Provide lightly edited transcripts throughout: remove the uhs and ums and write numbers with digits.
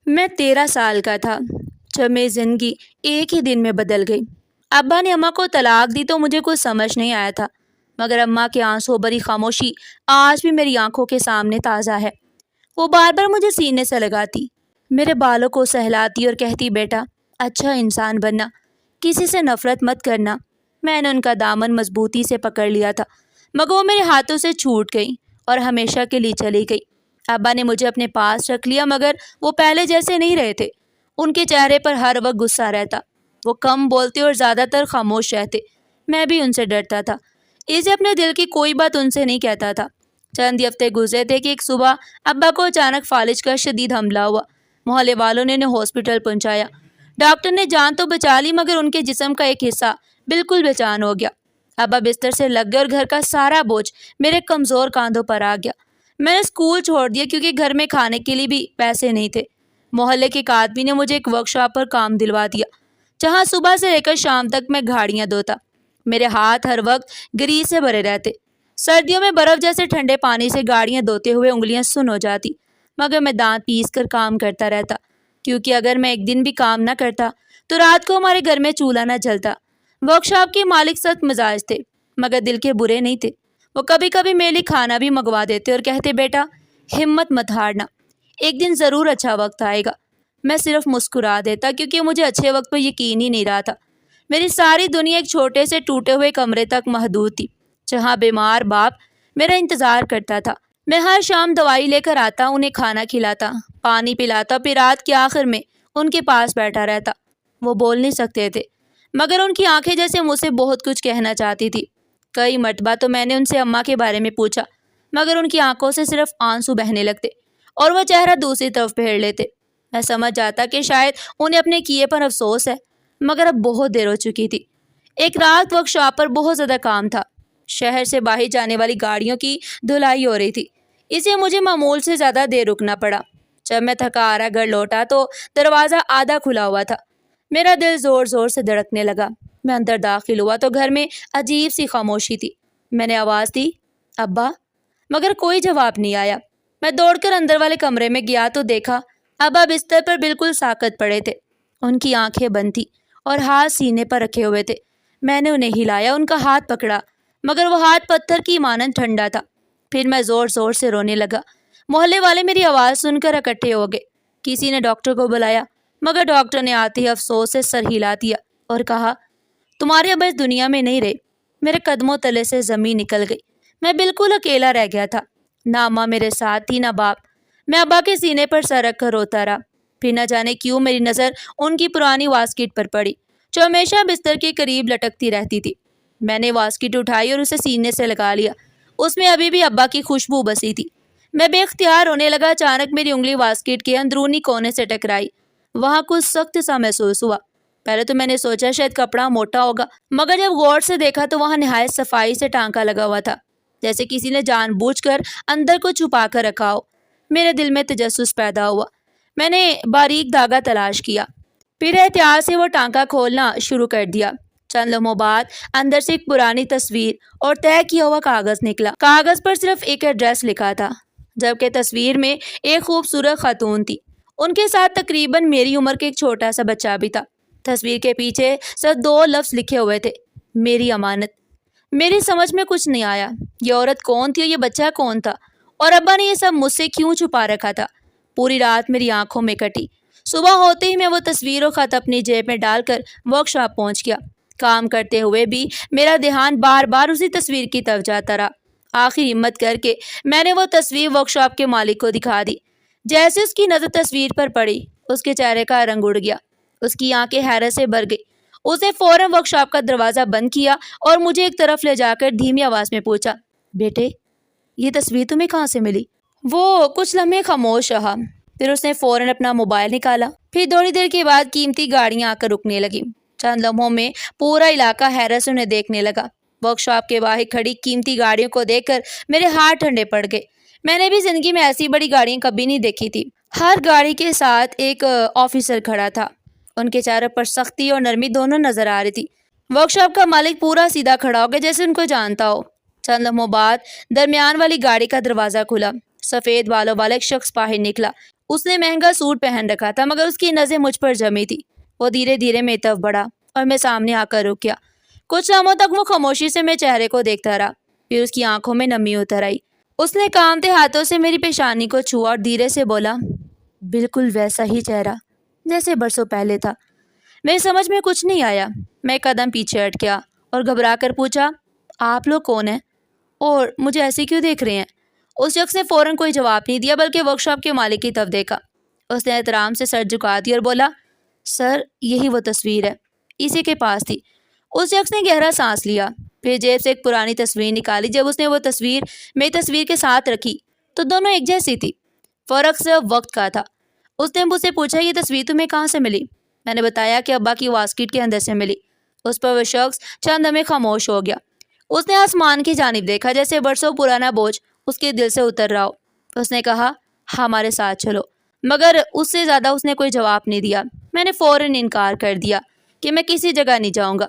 میں 13 سال کا تھا جب میری زندگی ایک ہی دن میں بدل گئی۔ ابا نے اماں کو طلاق دی تو مجھے کچھ سمجھ نہیں آیا تھا، مگر اماں کی آنسو بھری خاموشی آج بھی میری آنکھوں کے سامنے تازہ ہے۔ وہ بار بار مجھے سینے سے لگاتی، میرے بالوں کو سہلاتی اور کہتی، بیٹا اچھا انسان بننا، کسی سے نفرت مت کرنا۔ میں نے ان کا دامن مضبوطی سے پکڑ لیا تھا، مگر وہ میرے ہاتھوں سے چھوٹ گئی اور ہمیشہ کے لیے چلی گئی۔ ابا نے مجھے اپنے پاس رکھ لیا، مگر وہ پہلے جیسے نہیں رہے تھے۔ ان کے چہرے پر ہر وقت غصہ رہتا، وہ کم بولتے اور زیادہ تر خاموش رہتے۔ میں بھی ان سے ڈرتا تھا، اسے اپنے دل کی کوئی بات ان سے نہیں کہتا تھا۔ چند ہفتے گزرے تھے کہ ایک صبح ابا کو اچانک فالج کا شدید حملہ ہوا۔ محلے والوں نے انہیں ہاسپٹل پہنچایا۔ ڈاکٹر نے جان تو بچا لی، مگر ان کے جسم کا ایک حصہ بالکل بے جان ہو گیا۔ ابا بستر سے لگ گئے اور گھر کا سارا بوجھ میرے کمزور کاندھوں پر آ گیا۔ میں نے اسکول چھوڑ دیا کیونکہ گھر میں کھانے کے لیے بھی پیسے نہیں تھے۔ محلے کے آدمی نے مجھے ایک ورکشاپ پر کام دلوا دیا، جہاں صبح سے لے کر شام تک میں گاڑیاں دھوتا۔ میرے ہاتھ ہر وقت گریس سے بھرے رہتے۔ سردیوں میں برف جیسے ٹھنڈے پانی سے گاڑیاں دھوتے ہوئے انگلیاں سن ہو جاتی، مگر میں دانت پیس کر کام کرتا رہتا، کیونکہ اگر میں ایک دن بھی کام نہ کرتا تو رات کو ہمارے گھر میں چولہا نہ جلتا۔ ورکشاپ کے مالک سخت مزاج تھے، مگر دل کے برے نہیں تھے۔ وہ کبھی کبھی میرے لیے کھانا بھی منگوا دیتے اور کہتے، بیٹا ہمت مت ہارنا، ایک دن ضرور اچھا وقت آئے گا۔ میں صرف مسکرا دیتا، کیونکہ مجھے اچھے وقت پر یقین ہی نہیں رہا تھا۔ میری ساری دنیا ایک چھوٹے سے ٹوٹے ہوئے کمرے تک محدود تھی، جہاں بیمار باپ میرا انتظار کرتا تھا۔ میں ہر شام دوائی لے کر آتا، انہیں کھانا کھلاتا، پانی پلاتا، پھر رات کے آخر میں ان کے پاس بیٹھا رہتا۔ وہ بول نہیں سکتے تھے، مگر ان کی آنکھیں جیسے مجھ سے بہت کچھ کہنا چاہتی تھی۔ کئی مرتبہ تو میں نے ان سے اماں کے بارے میں پوچھا، مگر ان کی آنکھوں سے صرف آنسو بہنے لگتے اور وہ چہرہ دوسری طرف پھیر لیتے۔ میں سمجھ جاتا کہ شاید انہیں اپنے کیے پر افسوس ہے، مگر اب بہت دیر ہو چکی تھی۔ ایک رات ورکشاپ پر بہت زیادہ کام تھا۔ شہر سے باہر جانے والی گاڑیوں کی دھلائی ہو رہی تھی، اسے مجھے معمول سے زیادہ دیر رکنا پڑا۔ جب میں تھکا ہارا گھر لوٹا تو دروازہ آدھا کھلا ہوا تھا۔ میرا دل زور زور سے دھڑکنے لگا۔ میں اندر داخل ہوا تو گھر میں عجیب سی خاموشی تھی۔ میں نے آواز دی، ابا، مگر کوئی جواب نہیں آیا۔ میں دوڑ کر اندر والے کمرے میں گیا تو دیکھا ابا بستر پر بالکل ساکت پڑے تھے۔ ان کی آنکھیں بند تھی اور ہاتھ سینے پر رکھے ہوئے تھے۔ میں نے انہیں ہلایا، ان کا ہاتھ پکڑا، مگر وہ ہاتھ پتھر کی مانند ٹھنڈا تھا۔ پھر میں زور زور سے رونے لگا۔ محلے والے میری آواز سن کر اکٹھے ہو گئے۔ کسی نے ڈاکٹر کو بلایا، مگر ڈاکٹر نے آتے ہی افسوس سے سر ہلا دیا اور کہا، تمہارے ابا اس دنیا میں نہیں رہے۔ میرے قدموں تلے سے زمین نکل گئی۔ میں بالکل اکیلا رہ گیا تھا، نہ اماں میرے ساتھ تھی نہ باپ۔ میں ابا کے سینے پر سر رکھ کر روتا رہا۔ پھر نہ جانے کیوں میری نظر ان کی پرانی واسکٹ پر پڑی، جو ہمیشہ بستر کے قریب لٹکتی رہتی تھی۔ میں نے واسکٹ اٹھائی اور اسے سینے سے لگا لیا۔ اس میں ابھی بھی ابا کی خوشبو بسی تھی۔ میں بے اختیار رونے لگا۔ اچانک میری انگلی واسکٹ کے اندرونی کونے سے ٹکرائی۔ وہاں کچھ سخت سا محسوس ہوا۔ پہلے تو میں نے سوچا شاید کپڑا موٹا ہوگا، مگر جب غور سے دیکھا تو وہاں نہایت صفائی سے ٹانکا لگا ہوا تھا، جیسے کسی نے جان بوجھ کر اندر کو چھپا کر رکھا ہو۔ میرے دل میں تجسس پیدا ہوا۔ میں نے باریک دھاگا تلاش کیا، پھر احتیاط سے وہ ٹانکا کھولنا شروع کر دیا۔ چند لمحوں بعد اندر سے ایک پرانی تصویر اور طے کیا ہوا کاغذ نکلا۔ کاغذ پر صرف ایک ایڈریس لکھا تھا، جبکہ تصویر میں ایک خوبصورت خاتون تھی۔ ان کے ساتھ تقریباً میری عمر کے ایک چھوٹا سا بچہ بھی تھا۔ تصویر کے پیچھے صرف 2 لفظ لکھے ہوئے تھے، میری امانت۔ میری سمجھ میں کچھ نہیں آیا، یہ عورت کون تھی اور یہ بچہ کون تھا، اور ابا نے یہ سب مجھ سے کیوں چھپا رکھا تھا۔ پوری رات میری آنکھوں میں کٹی۔ صبح ہوتے ہی میں وہ تصویر و خط اپنی جیب میں ڈال کر ورکشاپ پہنچ گیا۔ کام کرتے ہوئے بھی میرا دھیان بار بار اسی تصویر کی طرف جاتا رہا۔ آخر ہمت کر کے میں نے وہ تصویر ورکشاپ کے مالک کو دکھا دی۔ جیسے اس کی نظر تصویر پر پڑی، اس کے چہرے کا رنگ اڑ گیا، اس کی آنکھیں حیرت سے بھر گئی۔ اس نے فوراً ورکشاپ کا دروازہ بند کیا اور مجھے ایک طرف لے جا کر دھیمی آواز میں پوچھا، بیٹے یہ تصویر تمہیں کہاں سے ملی؟ وہ کچھ لمحے خاموش رہا، پھر اس نے فوراً اپنا موبائل نکالا۔ پھر تھوڑی دیر کے بعد قیمتی گاڑیاں آ کر رکنے لگیں۔ چند لمحوں میں پورا علاقہ حیرت سے انہیں دیکھنے لگا۔ ورکشاپ کے باہر کھڑی قیمتی گاڑیوں کو دیکھ کر میرے ہاتھ ٹھنڈے پڑ گئے۔ میں نے بھی زندگی میں ایسی بڑی گاڑیاں کبھی نہیں دیکھی تھی۔ ہر گاڑی کے ساتھ ایک آفیسر کھڑا تھا۔ ان کے چہرے پر سختی اور نرمی دونوں نظر آ رہی تھی۔ ورکشاپ کا مالک پورا سیدھا کھڑا ہو گیا، جیسے ان کو جانتا ہو۔ چند لمحوں بعد درمیان والی گاڑی کا دروازہ کھلا۔ سفید بالوں والا ایک شخص باہر نکلا۔ اس نے مہنگا سوٹ پہن رکھا تھا مگر اس کی نظریں مجھ پر جمی تھی۔ وہ دھیرے دھیرے میری طرف بڑھا اور میں سامنے آ کر رک گیا۔ کچھ لمحوں تک وہ خاموشی سے میرے چہرے کو دیکھتا رہا، پھر اس کی آنکھوں میں نمی اتر آئی۔ اس نے کانپتے ہاتھوں سے میری پیشانی کو چھوا اور دھیرے سے بولا، بالکل ویسا ہی چہرہ جیسے برسوں پہلے تھا۔ میری سمجھ میں کچھ نہیں آیا۔ میں ایک قدم پیچھے ہٹ گیا اور گھبرا کر پوچھا، آپ لوگ کون ہیں اور مجھے ایسے کیوں دیکھ رہے ہیں؟ اس شخص نے فوراً کوئی جواب نہیں دیا بلکہ ورک شاپ کے مالک کی طرف دیکھا۔ اس نے احترام سے سر جھکا دیا اور بولا، سر یہی وہ تصویر ہے، اسی کے پاس تھی۔ اس شخص نے گہرا سانس لیا، پھر جیب سے ایک پرانی تصویر نکالی۔ جب اس نے وہ تصویر میری تصویر کے ساتھ رکھی تو دونوں ایک جیسی تھی، فرق صرف وقت کا تھا۔ اس نے مجھ سے پوچھا، یہ تصویر تمہیں کہاں سے ملی؟ میں نے بتایا کہ ابا کی واسکٹ کے اندر سے ملی۔ اس پر وہ شخص چند لمحے خاموش ہو گیا۔ اس نے آسمان کی جانب دیکھا جیسے برسوں پرانا بوجھ اس کے دل سے اتر رہا ہو۔ اس نے کہا، ہمارے ساتھ چلو، مگر اس سے زیادہ اس نے کوئی جواب نہیں دیا۔ میں نے فوراً انکار کر دیا کہ میں کسی جگہ نہیں جاؤں گا،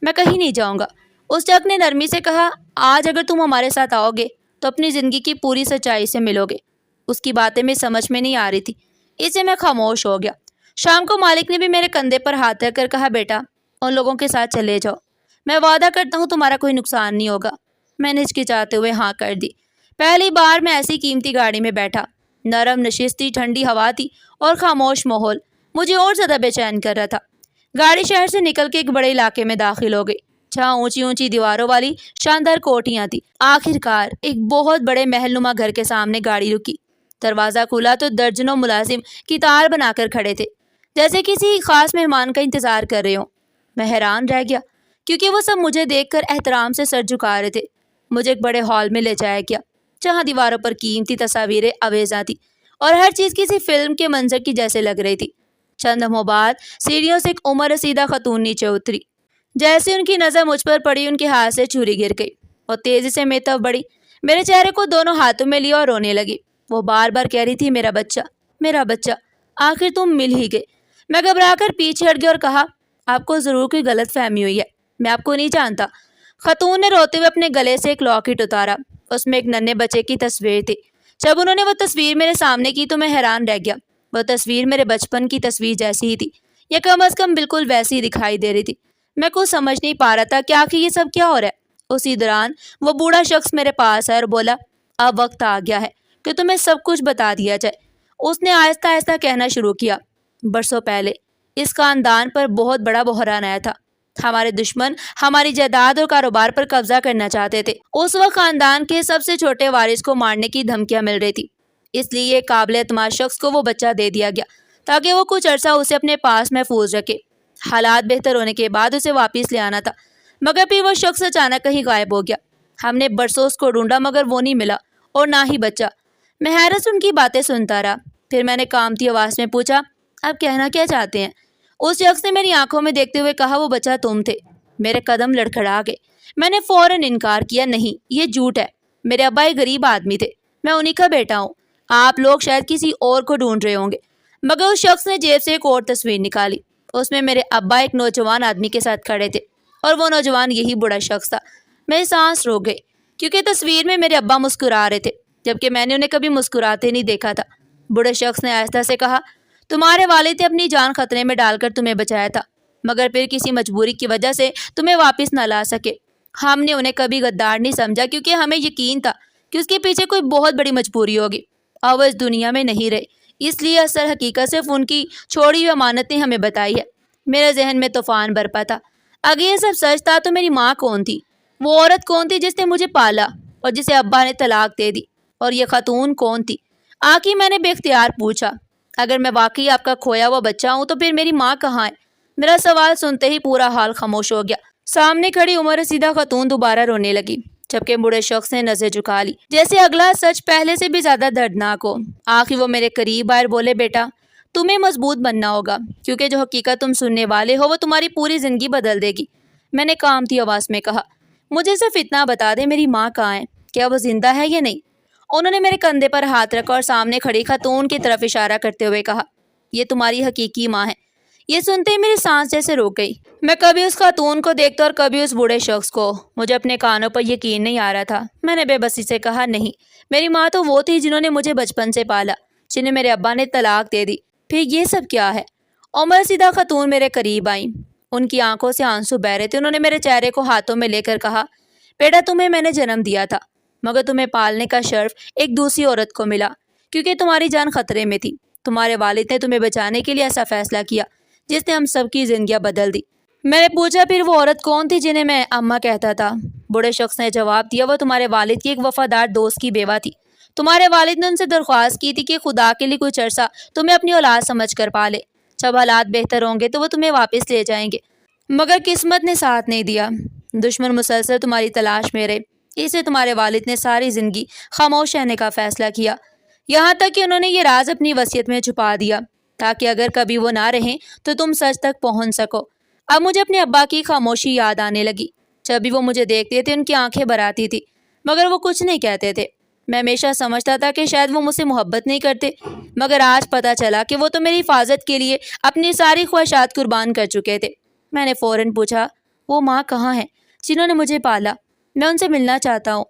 میں کہیں نہیں جاؤں گا۔ اس شخص نے نرمی سے کہا، آج اگر تم ہمارے ساتھ آؤ گے تو اپنی زندگی کی پوری سچائی سے ملو گے۔ اس کی باتیں میں سمجھ میں نہیں آ رہی تھی، اس سے میں خاموش ہو گیا۔ شام کو مالک نے بھی میرے کندھے پر ہاتھ رکھ کر کہا، بیٹا ان لوگوں کے ساتھ چلے جاؤ، میں وعدہ کرتا ہوں تمہارا کوئی نقصان نہیں ہوگا۔ میں نے ہچکچاتے ہوئے ہاں کر دی۔ پہلی بار میں ایسی قیمتی گاڑی میں بیٹھا۔ نرم نشست تھی، ٹھنڈی ہوا تھی اور خاموش ماحول مجھے اور زیادہ بے چین کر رہا تھا۔ گاڑی شہر سے نکل کے ایک بڑے علاقے میں داخل ہو گئی جہاں اونچی اونچی دیواروں والی شاندار کوٹیاں تھیں۔ آخر کار ایک بہت بڑے محل نما گھر کے سامنے گاڑی رکی۔ دروازہ کھلا تو درجنوں ملازم قطار بنا کر کھڑے تھے، جیسے کسی خاص مہمان کا انتظار کر رہے ہوں۔ میں حیران رہ گیا کیونکہ وہ سب مجھے دیکھ کر احترام سے سر جھکا رہے تھے۔ مجھے ایک بڑے ہال میں لے جایا گیا جہاں دیواروں پر قیمتی تصاویریں آویزاں تھیں اور ہر چیز کسی فلم کے منظر کی جیسے لگ رہی تھی۔ چند لمحوں بعد سیڑھیوں سے ایک عمر رسیدہ خاتون نیچے اتری۔ جیسے ان کی نظر مجھ پر پڑی، ان کے ہاتھ سے چھری گر گئی اور تیزی سے میری طرف بڑھی، میرے چہرے کو دونوں ہاتھوں میں لیا اور رونے لگی۔ وہ بار بار کہہ رہی تھی، میرا بچہ، میرا بچہ، آخر تم مل ہی گئے۔ میں گھبرا کر پیچھے ہٹ گیا اور کہا، آپ کو ضرور کوئی غلط فہمی ہوئی ہے، میں آپ کو نہیں جانتا۔ خاتون نے روتے ہوئے اپنے گلے سے ایک لاکٹ اتارا، اس میں ایک ننھے بچے کی تصویر تھی۔ جب انہوں نے وہ تصویر میرے سامنے کی تو میں حیران رہ گیا۔ وہ تصویر میرے بچپن کی تصویر جیسی ہی تھی، یا کم از کم بالکل ویسی ہی دکھائی دے رہی تھی۔ میں کچھ سمجھ نہیں پا رہا تھا کہ آخر یہ سب کیا ہو رہا ہے۔ اسی دوران وہ بوڑھا شخص میرے پاس آیا اور بولا، اب وقت آ گیا ہے کہ تمہیں سب کچھ بتا دیا جائے۔ اس نے آہستہ آہستہ کہنا شروع کیا، برسوں پہلے اس خاندان پر بہت بڑا بحران آیا تھا۔ ہمارے دشمن ہماری جائیداد اور کاروبار پر قبضہ کرنا چاہتے تھے۔ اس وقت خاندان کے سب سے چھوٹے وارث کو مارنے کی دھمکیاں مل رہی تھی، اس لیے ایک قابل اعتماد شخص کو وہ بچہ دے دیا گیا تاکہ وہ کچھ عرصہ اسے اپنے پاس محفوظ رکھے۔ حالات بہتر ہونے کے بعد اسے واپس لے آنا تھا، مگر پھر وہ شخص اچانک کہیں غائب ہو گیا۔ ہم نے برسوں اس کو ڈھونڈا مگر وہ نہیں ملا اور نہ ہی بچہ۔ میں حیرت سے ان کی باتیں سنتا رہا۔ پھر میں نے کانپتی آواز میں پوچھا، آپ کہنا کیا چاہتے ہیں؟ اس شخص نے میری آنکھوں میں دیکھتے ہوئے کہا، وہ بچہ تم تھے۔ میرے قدم لڑکھڑا گئے۔ میں نے فوراً انکار کیا، نہیں، یہ جھوٹ ہے۔ میرے ابا ایک غریب آدمی تھے، میں انہی کا بیٹا ہوں۔ آپ لوگ شاید کسی اور کو ڈھونڈ رہے ہوں گے۔ مگر اس شخص نے جیب سے ایک اور تصویر نکالی، اس میں میرے ابا ایک نوجوان آدمی کے ساتھ کھڑے تھے اور وہ نوجوان یہی بوڑھا شخص تھا۔ میری سانس روک گئی کیونکہ تصویر میں میرے ابا مسکرا رہے تھے جبکہ میں نے انہیں کبھی مسکراتے نہیں دیکھا تھا۔ بوڑھے شخص نے آہستہ سے کہا، تمہارے والد نے اپنی جان خطرے میں ڈال کر تمہیں بچایا تھا، مگر پھر کسی مجبوری کی وجہ سے تمہیں واپس نہ لا سکے۔ ہم نے انہیں کبھی غدار نہیں سمجھا کیونکہ ہمیں یقین تھا کہ اس کے پیچھے کوئی بہت بڑی مجبوری ہوگی اور وہ اس دنیا میں نہیں رہے، اس لیے اصل حقیقت صرف ان کی چھوڑی ہوئی امانت نے ہمیں بتائی ہے۔ میرے ذہن میں طوفان برپا تھا۔ اگر یہ سب سچ تھا تو میری ماں کون تھی؟ وہ عورت کون تھی جس نے مجھے پالا اور جسے ابا نے طلاق دے دی؟ اور یہ خاتون کون تھی؟ آخر میں نے بے اختیار پوچھا، اگر میں واقعی آپ کا کھویا ہوا بچہ ہوں تو پھر میری ماں کہاں ہے؟ میرا سوال سنتے ہی پورا حال خاموش ہو گیا۔ سامنے کھڑی عمر رسیدہ خاتون دوبارہ رونے لگی جبکہ بوڑھے شخص نے نظر جھکا لی جیسے اگلا سچ پہلے سے بھی زیادہ دردناک ہو۔ آخر وہ میرے قریب آئے اور بولے، بیٹا تمہیں مضبوط بننا ہوگا کیونکہ جو حقیقت تم سننے والے ہو وہ تمہاری پوری زندگی بدل دے گی۔ میں نے کانپتی آواز میں کہا، مجھے صرف اتنا بتا دے میری ماں کہاں ہے، کیا وہ زندہ ہے یا نہیں؟ انہوں نے میرے کندھے پر ہاتھ رکھا اور سامنے کھڑی خاتون کی طرف اشارہ کرتے ہوئے کہا، یہ تمہاری حقیقی ماں ہے۔ یہ سنتے ہی میری سانس جیسے رک گئی۔ میں کبھی اس خاتون کو دیکھتا اور کبھی اس بوڑھے شخص کو۔ مجھے اپنے کانوں پر یقین نہیں آ رہا تھا۔ میں نے بے بسی سے کہا، نہیں، میری ماں تو وہ تھی جنہوں نے مجھے بچپن سے پالا، جنہیں میرے ابا نے طلاق دے دی۔ پھر یہ سب کیا ہے؟ عمر رسیدہ خاتون میرے قریب آئیں۔ ان کی آنکھوں سے آنسو بہ رہے تھے۔ انہوں نے میرے چہرے کو ہاتھوں میں لے کر کہا، بیٹا تمہیں میں نے جنم دیا تھا، مگر تمہیں پالنے کا شرف ایک دوسری عورت کو ملا، کیونکہ تمہاری جان خطرے میں تھی۔ تمہارے والد نے تمہیں بچانے کے لیے ایسا فیصلہ کیا جس نے ہم سب کی زندگیاں بدل دی۔ میں نے پوچھا، پھر وہ عورت کون تھی جنہیں میں اماں کہتا تھا؟ بوڑھے شخص نے جواب دیا، وہ تمہارے والد کی ایک وفادار دوست کی بیوہ تھی۔ تمہارے والد نے ان سے درخواست کی تھی کہ خدا کے لیے کچھ عرصہ تمہیں اپنی اولاد سمجھ کر پالے، جب حالات بہتر ہوں گے تو وہ تمہیں واپس لے جائیں گے، مگر قسمت نے ساتھ نہیں دیا۔ دشمن مسلسل تمہاری تلاش میں رہے، اس لیے تمہارے والد نے ساری زندگی خاموش رہنے کا فیصلہ کیا، یہاں تک کہ انہوں نے یہ راز اپنی وصیت میں چھپا دیا تاکہ اگر کبھی وہ نہ رہیں تو تم سچ تک پہنچ سکو۔ اب مجھے اپنے ابا کی خاموشی یاد آنے لگی۔ جب بھی وہ مجھے دیکھتے تھے ان کی آنکھیں بھر آتی تھی، مگر وہ کچھ نہیں کہتے تھے۔ میں ہمیشہ سمجھتا تھا کہ شاید وہ مجھ سے محبت نہیں کرتے، مگر آج پتہ چلا کہ وہ تو میری حفاظت کے لیے اپنی ساری خواہشات قربان کر چکے تھے۔ میں نے فوراً پوچھا، وہ ماں کہاں ہیں جنہوں نے مجھے پالا؟ میں ان سے ملنا چاہتا ہوں۔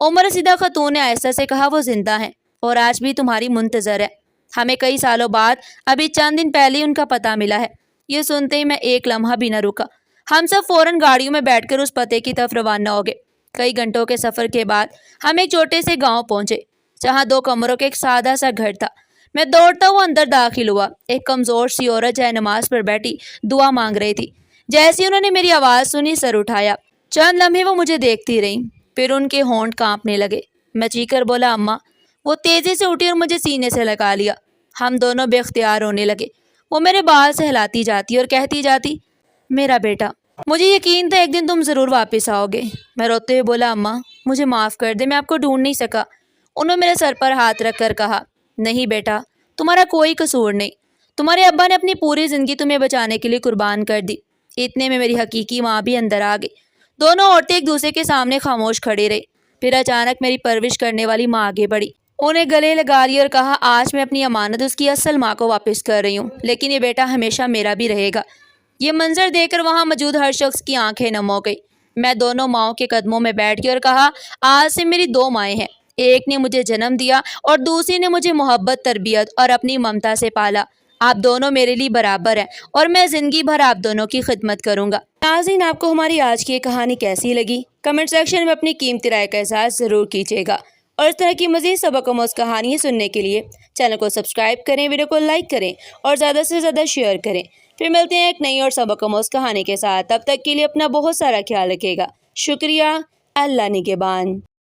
عمر رسیدہ خاتون نے آہستہ سے کہا، وہ زندہ ہیں اور آج بھی تمہاری منتظر ہے۔ ہمیں کئی سالوں بعد ابھی چند دن پہلے ہی ان کا پتہ ملا ہے۔ یہ سنتے ہی میں ایک لمحہ بھی نہ رکا۔ ہم سب فوراً گاڑیوں میں بیٹھ کر اس پتے کی طرف روانہ ہو گئے۔ کئی گھنٹوں کے سفر کے بعد ہم ایک چھوٹے سے گاؤں پہنچے جہاں 2 کمروں کے ایک سادہ سا گھر تھا۔ میں دوڑتا ہوا اندر داخل ہوا۔ ایک کمزور سی عورت جائے نماز پر بیٹھی دعا مانگ رہی تھی۔ جیسے انہوں نے میری آواز سنی، سر اٹھایا۔ چند لمحے وہ مجھے دیکھتی رہیں، پھر ان کے ہونٹ کانپنے لگے۔ میں چیخ کر بولا، اماں۔ وہ تیزی سے اٹھی اور مجھے سینے سے لگا لیا۔ ہم دونوں بے اختیار رونے لگے۔ وہ میرے بال سے ہلاتی جاتی اور کہتی جاتی، میرا بیٹا، مجھے یقین تھا ایک دن تم ضرور واپس آؤ گے۔ میں روتے ہوئے بولا، اماں مجھے معاف کر دے، میں آپ کو ڈھونڈ نہیں سکا۔ انہوں نے میرے سر پر ہاتھ رکھ کر کہا، نہیں بیٹا، تمہارا کوئی قصور نہیں، تمہارے ابا نے اپنی پوری زندگی تمہیں بچانے کے لیے قربان کر دی۔ اتنے میں میری حقیقی ماں بھی اندر آ گئی۔ دونوں عورتیں ایک دوسرے کے سامنے خاموش کھڑی رہی۔ پھر اچانک میری پرورش کرنے والی ماں آگے بڑھی، انہیں گلے لگا لیا اور کہا، آج میں اپنی امانت اس کی اصل ماں کو واپس کر رہی ہوں، لیکن یہ بیٹا ہمیشہ میرا بھی رہے گا۔ یہ منظر دیکھ کر وہاں موجود ہر شخص کی آنکھیں نم ہو گئی۔ میں دونوں ماؤں کے قدموں میں بیٹھ گئی اور کہا، آج سے میری 2 مائیں ہیں، ایک نے مجھے جنم دیا اور دوسری نے مجھے محبت، تربیت اور اپنی ممتا سے پالا۔ آپ دونوں میرے لیے برابر ہیں اور میں زندگی بھر آپ دونوں کی خدمت کروں گا۔ ناظرین، آپ کو ہماری آج کی یہ کہانی کیسی لگی؟ کمنٹ سیکشن میں اپنی قیمتی رائے کا اظہار ضرور کیجیے گا، اور اس طرح کی مزید سبق آموز کہانیاں سننے کے لیے چینل کو سبسکرائب کریں، ویڈیو کو لائک کریں اور زیادہ سے زیادہ شیئر کریں۔ پھر ملتے ہیں ایک نئی اور سبق آموز کہانی کے ساتھ۔ تب تک کے لیے اپنا بہت سارا خیال رکھیے گا۔ شکریہ۔ اللہ نگہبان۔